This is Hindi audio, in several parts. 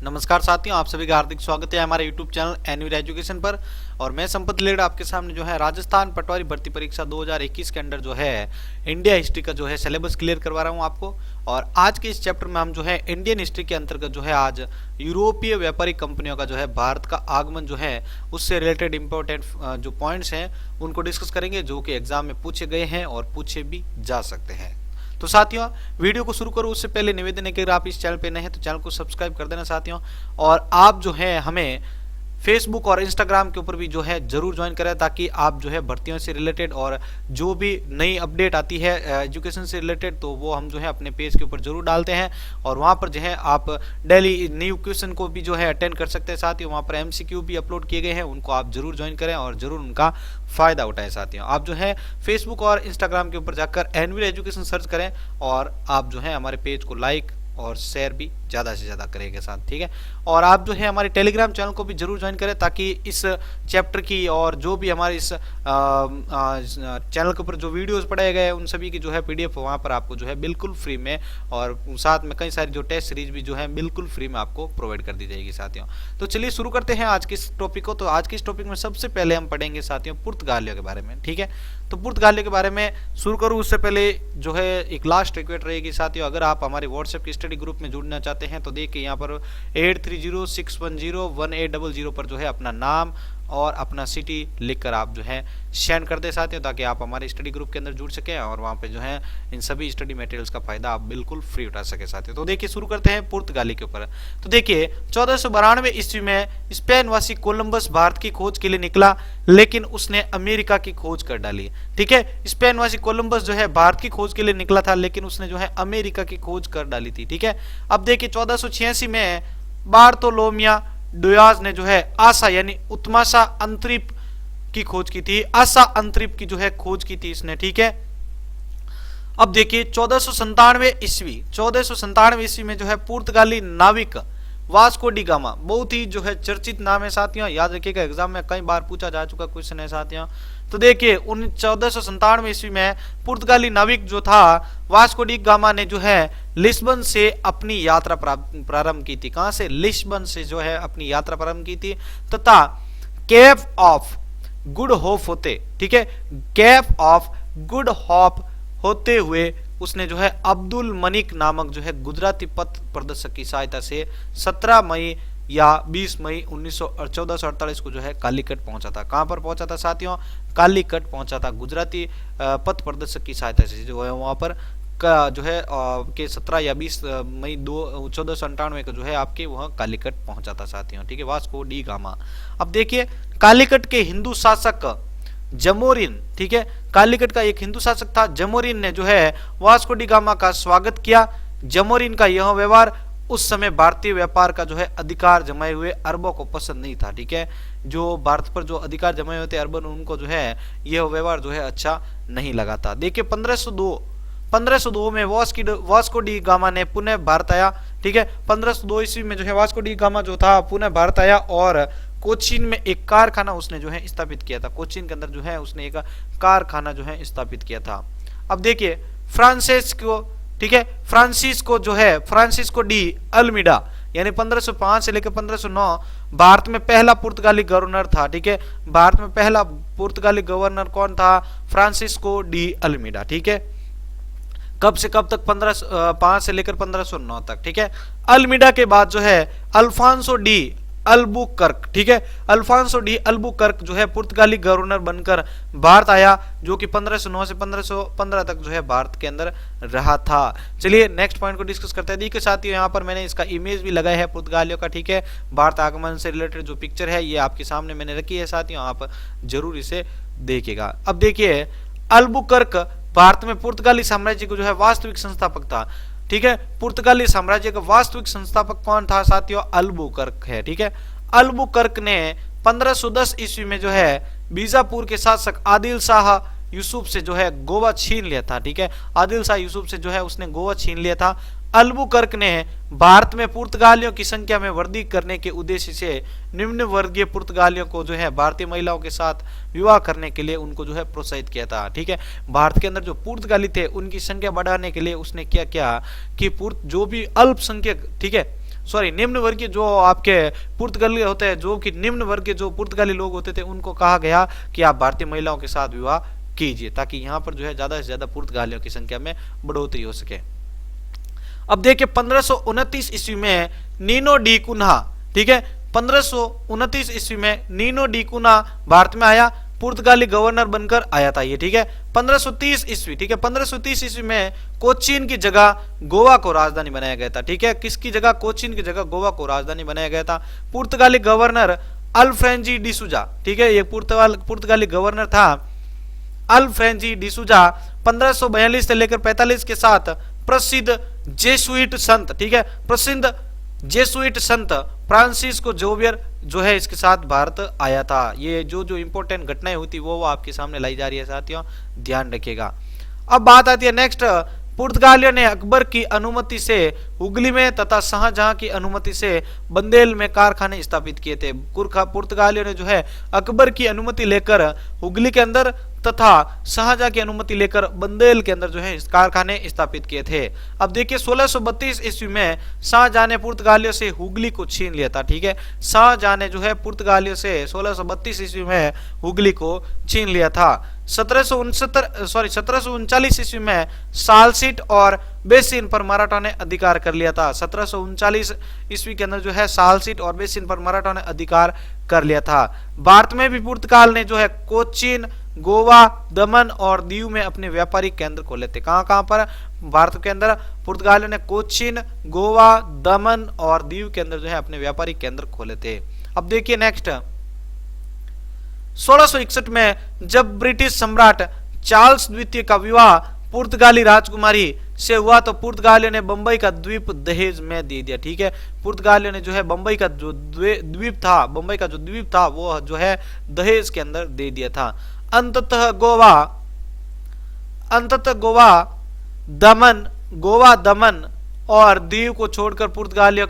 नमस्कार साथियों, आप सभी का हार्दिक स्वागत है हमारे YouTube चैनल एनवीर एजुकेशन पर। और मैं संपत लेड आपके सामने जो है राजस्थान पटवारी भर्ती परीक्षा 2021 के अंडर जो है इंडिया हिस्ट्री का जो है सिलेबस क्लियर करवा रहा हूं आपको। और आज के इस चैप्टर में हम जो है इंडियन हिस्ट्री के अंतर्गत जो है आज यूरोपीय व्यापारिक कंपनियों का जो है भारत का आगमन जो है उससे रिलेटेड इंपॉर्टेंट जो पॉइंट्स हैं उनको डिस्कस करेंगे, जो कि एग्जाम में पूछे गए हैं और पूछे भी जा सकते हैं। तो साथियों, वीडियो को शुरू करूं उससे पहले निवेदन है कि अगर आप इस चैनल पे नए हैं तो चैनल को सब्सक्राइब कर देना साथियों। और आप जो है हमें फेसबुक और इंस्टाग्राम के ऊपर भी जो है जरूर ज्वाइन करें, ताकि आप जो है भर्तियों से रिलेटेड और जो भी नई अपडेट आती है एजुकेशन से रिलेटेड तो वो हम जो है अपने पेज के ऊपर जरूर डालते हैं। और वहाँ पर जो है आप डेली न्यू क्वेश्चन को भी जो है अटेंड कर सकते हैं साथियों। वहाँ पर MCQ भी अपलोड किए गए हैं, उनको आप जरूर ज्वाइन करें और जरूर उनका फायदा उठाएं साथियों। आप जो है फेसबुक और इंस्टाग्राम के ऊपर जाकर एनवीर एजुकेशन सर्च करें और आप जो है हमारे पेज को लाइक और शेयर भी ज़्यादा से ज़्यादा करेंगे साथ, ठीक है। और आप जो है हमारे टेलीग्राम चैनल को भी जरूर ज्वाइन करें, ताकि इस चैप्टर की और जो भी हमारे इस चैनल के ऊपर जो वीडियोस पढ़ाए गए हैं उन सभी की जो है PDF वहाँ पर आपको जो है बिल्कुल फ्री में, और साथ में कई सारी जो टेस्ट सीरीज भी जो है बिल्कुल फ्री में आपको प्रोवाइड कर दी जाएगी साथियों। तो चलिए शुरू करते हैं आज के इस टॉपिक को। तो आज के इस टॉपिक में सबसे पहले हम पढ़ेंगे साथियों पुर्तगालियों के बारे में, ठीक है। तो पुर्तगालियों के बारे में शुरू करूँ उससे पहले जो है एक लास्ट रिक्वेस्ट रहेगी साथियों, अगर आप हमारे व्हाट्सएप के स्टडी ग्रुप में जुड़ना चाहते हैं तो देखिए यहाँ पर 8306101800 पर जो है अपना नाम और अपना सिटी लिखकर आप जो है सेंड कर दे साथियों, ताकि आप हमारे स्टडी ग्रुप के अंदर जुड़ सके और वहाँ पे जो है इन सभी स्टडी मटेरियल्स का फायदा आप बिल्कुल फ्री उठा सके साथियों। तो देखिए शुरू करते हैं पुर्तगाली के ऊपर। तो देखिए 1492 ईस्वी में स्पेनवासी कोलंबस भारत की खोज के लिए निकला, लेकिन उसने अमेरिका की खोज कर डाली, ठीक है। स्पेनवासी कोलंबस जो है भारत की खोज के लिए निकला था, लेकिन उसने जो है अमेरिका की खोज कर डाली थी, ठीक है। अब देखिए 1486 में बार्थोलोमिया डियाज ने जो है आशा यानी उत्माशा अंतरिप की खोज की थी। आशा अंतरिप की जो है खोज की थी इसने, ठीक है। अब देखिए 1497 ईस्वी में जो है पुर्तगाली नाविक वास्को डी गामा, बहुत ही जो है चर्चित नाम है साथियों, याद रखिएगा एग्जाम में कई बार पूछा जा चुका क्वेश्चन है साथियों। तो देखिए 1497 ईस्वी में पुर्तगाली नाविक जो था वास्को डी गामा ने जो है लिस्बन से अपनी यात्रा प्रारंभ की थी। कहां से? लिस्बन से जो है अपनी यात्रा प्रारंभ की थी, तथा केप ऑफ गुड होप होते, ठीक है, केप ऑफ गुड होप होते हुए उसने जो है अब्दुल मनिक नामक जो है गुजराती पथ प्रदर्शक की सहायता से 17 मई या 20 मई 1448 को जो है कालीकट पहुंचा था। कहां पर पहुंचा था साथियों? कालीकट पहुंचा था, गुजराती पथ प्रदर्शक की सहायता से जो है वहां पर का जो है के 17 या 20 मई 1498 को जो है आपके वह कालीकट पहुंचा था साथियों, ठीक है, वास्को डी गामा। अब देखिए कालीकट के हिंदू शासक जमोरिन, ठीक है, कालीकट का एक हिंदू शासक था जमोरिन ने जो है वास्को डी गामा का स्वागत किया। जमोरिन का यह व्यवहार उस समय भारतीय व्यापार का जो है अधिकार जमाए हुए अरबों को पसंद नहीं था, ठीक है। जो भारत पर जो अधिकार जमाए हुए थे अरबन, उनको जो है यह व्यवहार जो है अच्छा नहीं लगा था। देखिए 1502 में वास्को डी गामा ने पुनः भारत आया, ठीक है। 1502 ईस्वी में जो है वास्को डी गामा जो था पुनः भारत आया और कोचीन में एक कारखाना उसने जो है स्थापित किया था। कोचीन के अंदर जो है उसने एक कारखाना जो है स्थापित किया था। अब देखिए फ्रांसिस्को, ठीक है, फ्रांसिस्को डी अल्मीडा यानी 1505 से लेकर 1509 भारत में पहला पुर्तगाली गवर्नर था, ठीक है। भारत में पहला पुर्तगाली गवर्नर कौन था? फ्रांसिस्को डी अल्मीडा, ठीक है। कब से कब तक? 1505 से लेकर 1509 तक, ठीक है। अल्मीडा के बाद जो है अल्फांसो डी अल्बुकर्क, ठीक है, अल्फांसो डी अल्बुकर्क जो है पुर्तगाली गवर्नर बनकर भारत आया, जो कि 1509 से 1515 तक जो है भारत के अंदर रहा था। चलिए नेक्स्ट पॉइंट को डिस्कस करते हैं। देखिए साथियों यहाँ पर मैंने इसका इमेज भी लगाया है पुर्तगालियों का, ठीक है। भारत आगमन से रिलेटेड जो पिक्चर है ये आपके सामने मैंने रखी है साथियों, आप जरूर इसे देखिएगा। अब देखिए अल्बुकर्क भारत में पुर्तगाली साम्राज्य को जो है वास्तविक संस्थापक था, ठीक है। पुर्तगाली साम्राज्य का वास्तविक संस्थापक कौन था साथियों? अल्बुकर्क है, ठीक है। अल्बुकर्क ने 1510 ईस्वी में जो है बीजापुर के शासक आदिल शाह यूसुफ से जो है गोवा छीन लिया था, ठीक है। आदिल शाह यूसुफ से जो है उसने गोवा छीन लिया था। अल्बुकर्क ने भारत में पुर्तगालियों की संख्या में वृद्धि करने के उद्देश्य से निम्न वर्गीय पुर्तगालियों को जो है भारतीय महिलाओं के साथ विवाह करने के लिए उनको जो है प्रोत्साहित किया था, ठीक है। भारत के अंदर जो पुर्तगाली थे उनकी संख्या बढ़ाने के लिए उसने क्या किया कि जो भी अल्पसंख्यक, ठीक है, सॉरी निम्न वर्गीय जो आपके पुर्तगाली होते हैं, जो कि निम्न वर्ग के जो पुर्तगाली लोग होते थे, उनको कहा गया कि आप भारतीय महिलाओं के साथ विवाह कीजिए, ताकि यहाँ पर जो है ज्यादा से ज्यादा पुर्तगालियों की संख्या में बढ़ोतरी हो सके। अब देखिए 1529 ईस्वी में नीनो डी कुन्हा, ठीक है, 1529 ईस्वी में नीनो डी कुन्हा भारत में आया, पुर्तगाली गवर्नर बनकर आया था ये, ठीक है। 1530 ईस्वी, ठीक है, 1530 ईस्वी में कोचीन की जगह गोवा को राजधानी बनाया गया था, ठीक है। किसकी जगह? कोचीन की जगह गोवा को राजधानी बनाया गया था। पुर्तगाली गवर्नर अल्फ्रेंजी डिसूजा, ठीक है, ये पुर्तगाली गवर्नर था अल्फ्रेंजी डिसूजा 1542 से लेकर 45 के साथ प्रसिद्ध जेसुइट संत, ठीक है, प्रसिद्ध जेसुइट संत फ्रांसिस्को जोवियर जो है इसके साथ भारत आया था। ये जो इंपॉर्टेंट घटनाएं हुई थी वो आपके सामने लाई जा रही है साथियों, ध्यान रखिएगा। अब बात आती है नेक्स्ट, पुर्तगालियों ने अकबर की अनुमति से हुगली में तथा शाहजहां की अनुमति से बंदेल में कारखाने स्थापित किए थे। पुर्तगालियों ने जो है अकबर की अनुमति लेकर हुगली के अंदर तथा शाहजहां की अनुमति लेकर बंदेल के अंदर जो है कारखाने स्थापित किए थे। अब देखिए 1632 ईस्वी में शाहजहां ने पुर्तगालियों से हुगली को छीन लिया था, ठीक है। शाहजहां ने जो है पुर्तगालियों से 1632 ईस्वी में हुगली को छीन लिया था। 1739 ईस्वी में सालसीट और बेसिन पर मराठा ने अधिकार कर लिया था। 1739 ईस्वी के अंदर जो है सालसीट और बेसिन पर मराठा ने अधिकार कर लिया था। भारत में भी पुर्तगाल ने जो है कोचीन, गोवा, दमन और दीव में अपने व्यापारिक केंद्र खोले थे। कहां पर? भारत के अंदर पुर्तगालियों ने कोचीन, गोवा, दमन और दीव के अंदर जो है अपने व्यापारिक केंद्र खोले थे। अब देखिए नेक्स्ट, 1661 में जब ब्रिटिश सम्राट चार्ल्स द्वितीय का विवाह पुर्तगाली राजकुमारी से हुआ तो पुर्तगालियों ने बंबई का द्वीप दहेज में दे दिया, ठीक है। पुर्तगालियों ने जो है बंबई का जो द्वीप था, बंबई का जो द्वीप था वो जो है दहेज के अंदर दे दिया था। अंततः गोवा, दमन और दीव को छोड़कर पुर्तगालियों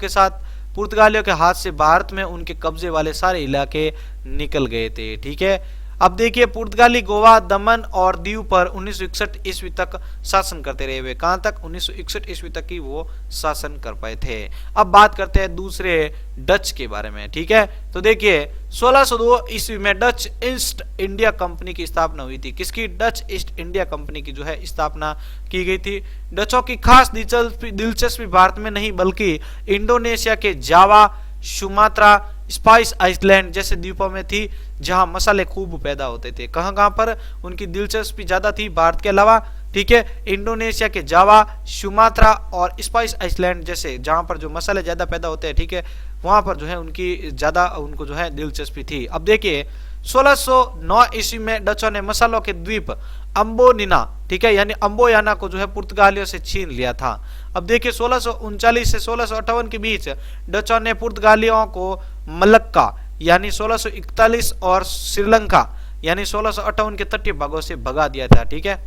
के हाथ से भारत में उनके कब्जे वाले सारे इलाके निकल गए थे, ठीक है। अब देखिए पुर्तगाली गोवा, दमन और दीव पर 1961 ईस्वी तक शासन करते रहे हुए। कहां तक? 1961 ईस्वी तक ही वो शासन कर पाए थे। अब बात करते हैं दूसरे डच के बारे में, ठीक है। तो देखिए 1602 ईस्वी में डच ईस्ट इंडिया कंपनी की स्थापना हुई थी। किसकी? डच ईस्ट इंडिया कंपनी की जो है स्थापना की गई थी। डचों की खास दिलचस्पी भारत में नहीं बल्कि इंडोनेशिया के जावा, सुमात्रा, स्पाइस आइसलैंड जैसे द्वीपों में थी, जहां मसाले खूब पैदा होते थे। कहां पर उनकी दिलचस्पी ज्यादा थी भारत के अलावा? ठीक है, इंडोनेशिया के जावा, सुमात्रा और स्पाइस आइसलैंड जैसे जहां पर जो मसाले ज्यादा पैदा होते हैं, ठीक है, वहां पर जो है उनको जो है दिलचस्पी थी। अब देखिए 1609 ईस्वी में डचों ने मसालों के द्वीप अम्बोनिना, ठीक है, यानी अम्बोयाना को जो है पुर्तगालियों से छीन लिया था। अब देखिए 1639 से 1658 के बीच डचों ने पुर्तगालियों को मलक्का यानी 1641 और श्रीलंका यानी 1658 के तटीय भागों से भगा दिया था, ठीक है।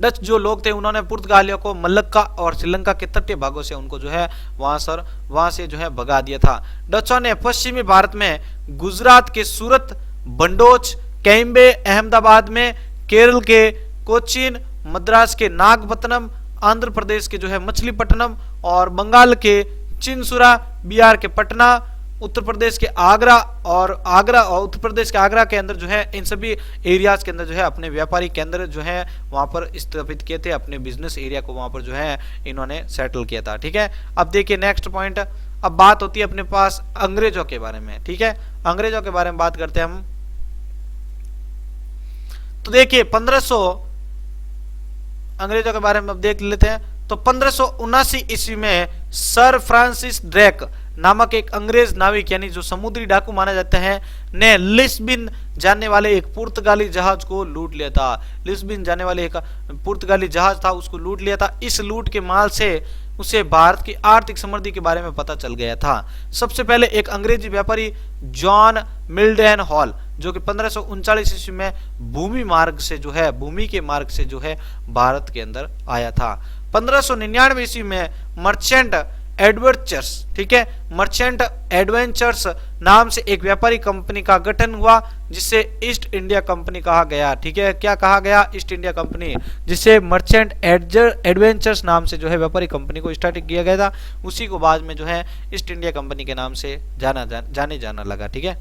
डच जो लोग थे उन्होंने पुर्तगालियों को मलक्का और श्रीलंका के तटीय भागों से उनको जो है वहां से जो है भगा दिया था। डचों ने पश्चिमी भारत में गुजरात के सूरत, भंडोच, कैम्बे, अहमदाबाद में, केरल के कोचीन, मद्रास के नागपत्तनम, आंध्र प्रदेश के जो है मछलीपट्टनम और बंगाल के चिनसुरा, बिहार के पटना, उत्तर प्रदेश के आगरा और उत्तर प्रदेश के आगरा के अंदर जो है इन सभी एरियाज के अंदर जो है अपने व्यापारिक केंद्र जो है वहां पर स्थापित किए थे। अपने बिजनेस एरिया को वहां पर जो है इन्होंने सेटल किया था, ठीक है। अब देखिए नेक्स्ट पॉइंट, अब बात होती है अपने पास अंग्रेजों के बारे में, ठीक है। अंग्रेजों के बारे में बात करते हैं हम। तो देखिए 1500 अंग्रेजों के बारे में अब देख लेते हैं। तो 1579 ईस्वी में सर फ्रांसिस ड्रेक नामक एक अंग्रेज नाविक यानी जो समुद्री डाकू माना जाता है ने लिस्बन जाने वाले एक पुर्तगाली जहाज को लूट लिया था। लिस्बन जाने वाले एक पुर्तगाली जहाज था, उसको लूट लिया था। इस लूट के माल से उसे भारत की आर्थिक समृद्धि के बारे में पता चल गया था। सबसे पहले एक अंग्रेजी व्यापारी जॉन मिल्डन हॉल जो कि 1539 ईस्वी में भूमि के मार्ग से जो है भारत के अंदर आया था। 1599 ईस्वी में मर्चेंट एडवेंचर्स, ठीक है, मर्चेंट एडवेंचर्स नाम से एक व्यापारी कंपनी का गठन हुआ जिसे ईस्ट इंडिया कंपनी कहा गया, ठीक है, क्या कहा गया, ईस्ट इंडिया कंपनी, जिसे मर्चेंट एडवेंचर्स नाम से जो है व्यापारी कंपनी को स्टार्ट किया गया था, उसी को बाद में जो है ईस्ट इंडिया कंपनी के नाम से जाना लगा, ठीक है।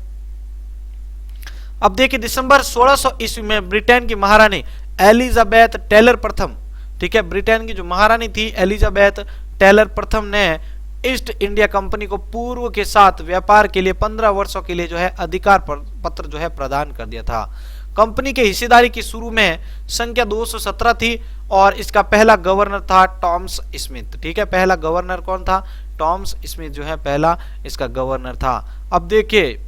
अब देखिए दिसंबर 1600 ईस्वी में ब्रिटेन की महारानी एलिजाबेथ टेलर प्रथम, ठीक है, ब्रिटेन की जो महारानी थी एलिजाबेथ टेलर प्रथम ने ईस्ट इंडिया कंपनी को पूर्व के साथ व्यापार के लिए 15 वर्षों के लिए जो है अधिकार पत्र जो है प्रदान कर दिया था। कंपनी के हिस्सेदारी की शुरू में संख्या 217 थी और इसका पहला गवर्नर था टॉमस स्मिथ, ठीक है, पहला गवर्नर कौन था, टॉमस स्मिथ जो है पहला इसका गवर्नर था। अब देखिए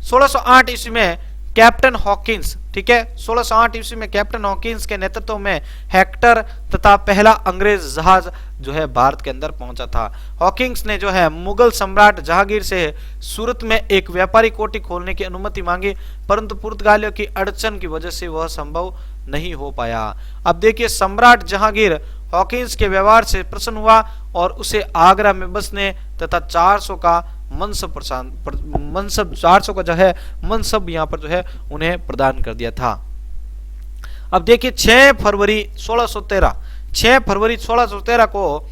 1608 ईस्वी में कैप्टन हॉकिंस, ठीक है, 1608 ईस्वी में कैप्टन हॉकिंस के नेतृत्व में हेक्टर तथा पहला अंग्रेज जहाज जो है भारत के अंदर पहुंचा था। हॉकिंस ने जो है मुगल सम्राट जहांगीर से सूरत में एक व्यापारी कोठी खोलने की अनुमति मांगी, परंतु पुर्तगालियों की अड़चन की वजह से वह संभव नहीं हो पाया। अब देखिए सम्राट जहांगीर हॉकिंस के व्यवहार से प्रसन्न हुआ और उसे आगरा में बसने तथा 400 का मनसब 400 का जो है मनसब यहाँ पर जो है उन्हें प्रदान कर दिया था। अब देखिए 6 फरवरी 1613 को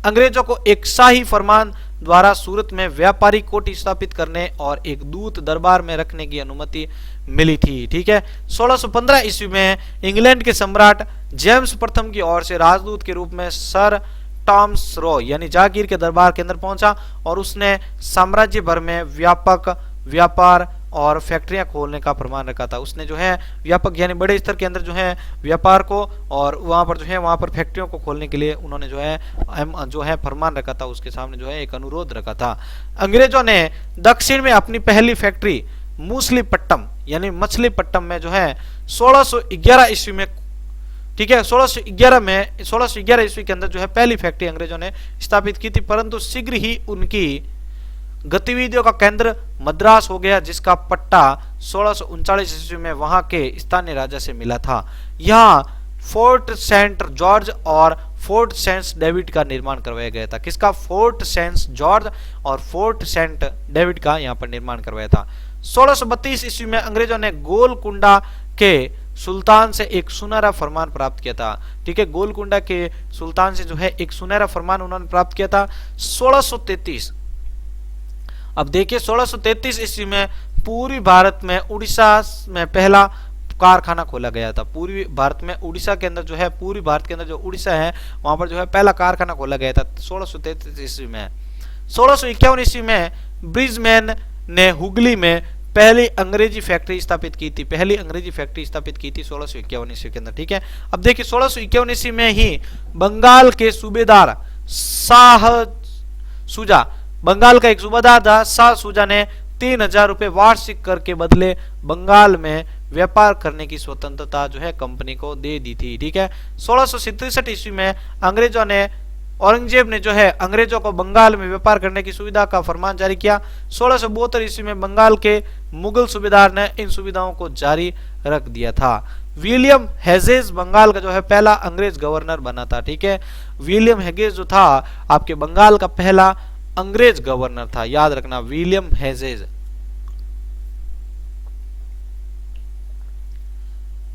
अंग्रेजों को एक शाही फरमान द्वारा सूरत में व्यापारी कोठी स्थापित करने और एक दूत दरबार में रखने की अनुमति मिली थी, ठीक है। 1615 ईस्वी में इंग्लैंड के सम्राट जेम्स प्रथम की ओर से राजदूत के रूप में सर टॉमस रो यानी जहांगीर के दरबार के अंदर पहुंचा और उसने साम्राज्य भर में व्यापक व्यापार और फैक्ट्रियां खोलने का फरमान रखा था। उसने जो है व्यापक यानी बड़े स्तर के अंदर जो है व्यापार को और वहां पर फैक्ट्रियों को खोलने के लिए उन्होंने जो है फरमान रखा था, उसके सामने जो है एक अनुरोध रखा था। अंग्रेजों ने दक्षिण में अपनी पहली फैक्ट्री मूसलीपट्टम यानी मछलीपट्टम में जो है 1611 ईस्वी में, ठीक है, 1611 ईस्वी के अंदर जो है पहली फैक्ट्री अंग्रेजों ने स्थापित की थी, परंतु शीघ्र ही उनकी गतिविधियों का केंद्र मद्रास हो गया, जिसका पट्टा 1639 ईस्वी में वहां के स्थानीय राजा से मिला था। यहाँ फोर्ट सेंट जॉर्ज और फोर्ट सेंट डेविड का निर्माण करवाया गया था। किसका? फोर्ट सेंट जॉर्ज और फोर्ट सेंट डेविड का यहाँ पर निर्माण करवाया था। 1632 ईस्वी में अंग्रेजों ने गोलकुंडा के सुल्तान से एक सुनहरा फरमान प्राप्त किया था, ठीक है, गोलकुंडा के सुल्तान से जो है एक सुनहरा फरमान उन्होंने प्राप्त किया था। 1633, अब देखिए 1633 ईस्वी में पूर्वी भारत में उड़ीसा में पहला कारखाना खोला गया था। पूर्वी भारत में उड़ीसा के अंदर जो है पूर्वी भारत के अंदर जो उड़ीसा है वहां पर जो है पहला कारखाना खोला गया था 1633 ईस्वी में। 1651 ईस्वी में ब्रिजमैन ने हुगली में पहली अंग्रेजी फैक्ट्री स्थापित की थी, 1651 ईस्वी के अंदर, ठीक है। अब देखिए 1651 ईस्वी में ही बंगाल के सूबेदार शाह सुजा, बंगाल का एक सूबेदार था शाह सुजा ने 3000 रुपए वार्षिक कर के बदले बंगाल में व्यापार करने की स्वतंत्रता जो है कंपनी को दे दी थी, ठीक है। 1667 ईस्वी में अंग्रेजों ने औरंगजेब ने जो है अंग्रेजों को बंगाल में व्यापार करने की सुविधा का फरमान जारी किया। 1672 ईस्वी में बंगाल के मुगल सूबेदार ने इन सुविधाओं को जारी रख दिया था। विलियम हेजेज बंगाल का जो है पहला अंग्रेज गवर्नर बना था, ठीक है। विलियम हेजेज जो था आपके बंगाल का पहला अंग्रेज गवर्नर था, याद रखना, विलियम हेजेज।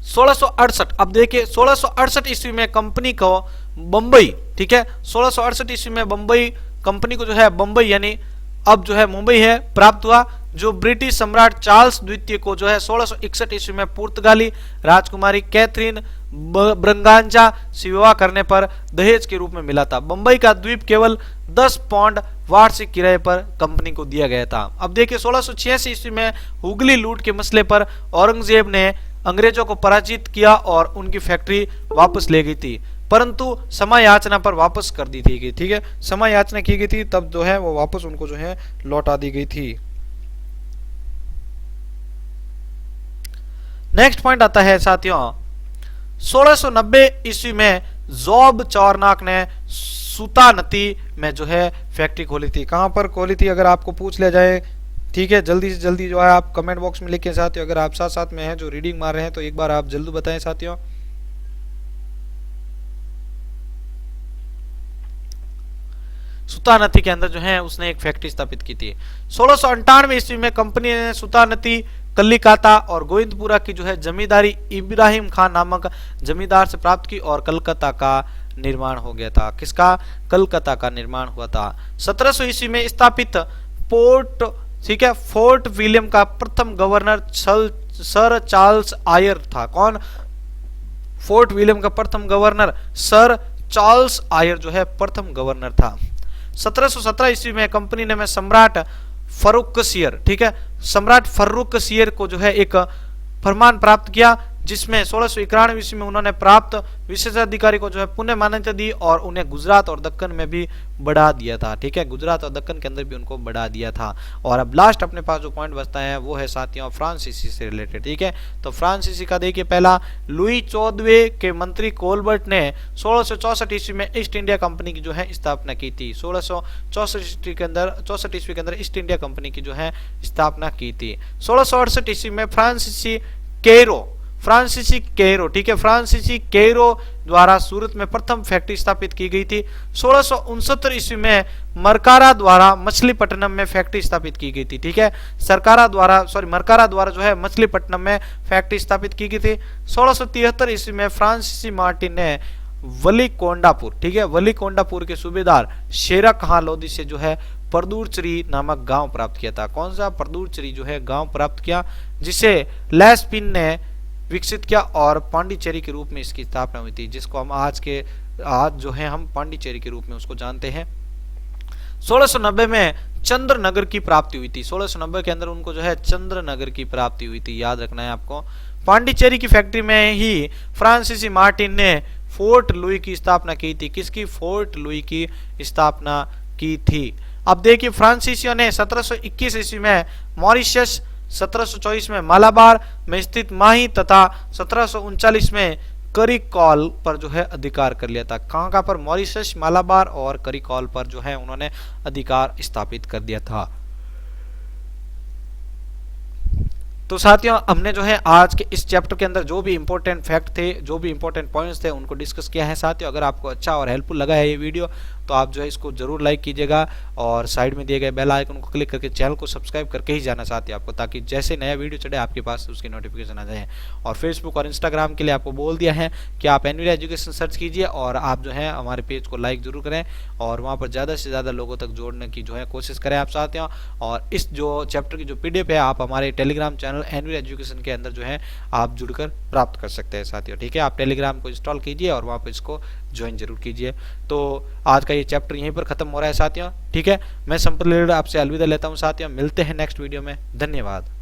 1668, अब देखिए 1668 ईस्वी में कंपनी को बंबई, ठीक है, 1668 ईस्वी में बंबई कंपनी को जो है बंबई यानी अब जो है मुंबई है प्राप्त हुआ, जो ब्रिटिश सम्राट चार्ल्स द्वितीय को जो है 1661 ईस्वी में पुर्तगाली राजकुमारी कैथरीन ब्रंगांजा से विवाह करने पर दहेज के रूप में मिला था। बंबई का द्वीप केवल 10 पाउंड वार्षिक किराए पर कंपनी को दिया गया था। अब देखिए 1686 ईस्वी में हुगली लूट के मसले पर औरंगजेब ने अंग्रेजों को पराजित किया और उनकी फैक्ट्री वापस ले गई थी, परंतु समय याचना पर वापस कर दी थी, ठीक है, समय याचना की गई थी तब जो है वो वापस उनको जो है लौटा दी गई थी। नेक्स्ट पॉइंट आता है साथियों 1690 ईस्वी में जॉब चौरनाक ने सुतानती में जो है फैक्ट्री खोली थी। कहां पर खोली थी अगर आपको पूछ लिया जाए, ठीक है, जल्दी से जल्दी जो है आप कमेंट बॉक्स में लिखें साथियों। अगर आप साथ साथ में हैं जो रीडिंग मार रहे हैं तो एक बार आप जल्दी बताएं साथियों। सुतानती के अंदर जो है उसने एक फैक्ट्री स्थापित की थी। 1698 ईस्वी में कंपनी ने सुतानती, कलिकाता और गोविंदपुरा की जो है जमींदारी इब्राहिम खान नामक जमींदार से प्राप्त की और कलकत्ता का निर्माण हो गया था। किसका? कलकत्ता का निर्माण हुआ था। 1700 ईस्वी में स्थापित पोर्ट, ठीक है, फोर्ट विलियम का प्रथम गवर्नर सर चार्ल्स आयर था। कौन? फोर्ट विलियम का प्रथम गवर्नर सर चार्ल्स आयर जो है प्रथम गवर्नर था। 1717 ईस्वी में कंपनी ने सम्राट फर्रुखसियर, ठीक है, सम्राट फर्रुखसियर को जो है एक फरमान प्राप्त किया, जिसमें 1691 ईस्वी में उन्होंने प्राप्त विशेषाधिकारी को जो है पुण्य मान्यता दी और उन्हें गुजरात और दक्कन में भी बढ़ा दिया था। ठीक है, गुजरात और दक्कन के अंदर भी उनको बढ़ा दिया था। और अब लास्ट अपने पास जो पॉइंट बचता है वो है साथियों फ्रांसीसी से रिलेटेड। ठीक है, तो फ्रांसीसी का देखिए, पहला लुई 14वें के मंत्री कोलबर्ट ने 1664 ईस्वी में ईस्ट इंडिया कंपनी की जो है स्थापना की थी। 1664 ईस्वी के अंदर ईस्ट इंडिया कंपनी की जो है स्थापना की थी। 1668 ईस्वी में फ्रांसीसी केरो, ठीक है, फ्रांसीसी केरो द्वारा सूरत में प्रथम फैक्ट्री स्थापित की गई थी। 1669 ईस्वी में मरकारा द्वारा मछलीपट्टनम में फैक्ट्री स्थापित की गई थी। ठीक है, मरकारा द्वारा जो है मछलीपट्टनम में फैक्ट्री स्थापित की गई थी। 1673 ईस्वी में फ्रांसीसी मार्टिन ने वलीकोंडापुर, ठीक है, वलीकोंडापुर के सूबेदार शेरा कहां लोधी से जो है परदूरचरी नामक गांव प्राप्त किया था। कौन सा? परदूरचरी जो है गांव प्राप्त किया, जिसे लैस्पिन ने विकसित किया और पांडिचेरी के रूप में इसकी स्थापना हुई थी, जिसको हम आज जो है हम पांडिचेरी के रूप में उसको जानते हैं। 1690 में चंद्रनगर की प्राप्ति हुई थी। 1690 के अंदर उनको जो है चंद्रनगर की प्राप्ति हुई थी, याद रखना है आपको। पांडिचेरी की फैक्ट्री में ही फ्रांसीसी मार्टिन ने फोर्ट लुई की स्थापना की थी। किसकी? फोर्ट लुई की स्थापना की थी। अब देखिए, फ्रांसीसियों ने 1721 ईस्वी में मॉरिशस, 1724 में मालाबार में स्थित माही तथा 1739 में करिकॉल पर जो है अधिकार कर लिया था। कहां पर? मॉरिशस, मालाबार और करिकॉल पर जो है उन्होंने अधिकार स्थापित कर दिया था। तो साथियों, हमने जो है आज के इस चैप्टर के अंदर जो भी इंपॉर्टेंट फैक्ट थे, जो भी इंपॉर्टेंट पॉइंट्स थे, उनको डिस्कस किया है। साथियों, अगर आपको अच्छा और हेल्पफुल लगा है ये वीडियो तो आप जो है इसको जरूर लाइक कीजिएगा और साइड में दिए गए बेल आइकन को क्लिक करके चैनल को सब्सक्राइब करके ही जाना साथियों आपको, ताकि जैसे नया वीडियो चढ़े आपके पास उसकी नोटिफिकेशन आ जाए। और फेसबुक और इंस्टाग्राम के लिए आपको बोल दिया है कि आप एनवीडिया एजुकेशन सर्च कीजिए और आप जो है हमारे पेज को लाइक जरूर करें और वहाँ पर ज़्यादा से ज़्यादा लोगों तक जोड़ने की जो है कोशिश करें आप साथियों। और इस जो चैप्टर की जो PDF है आप हमारे टेलीग्राम चैनल एनवीडिया एजुकेशन के अंदर जो है आप जुड़कर प्राप्त कर सकते हैं साथियों। ठीक है, आप टेलीग्राम को इंस्टॉल कीजिए और वहाँ पर इसको ज्वाइन जरूर कीजिए। तो आज का ये चैप्टर यहीं पर खत्म हो रहा है साथियों। ठीक है, मैं संपर्क आपसे अलविदा लेता हूँ साथियों, मिलते हैं नेक्स्ट वीडियो में। धन्यवाद।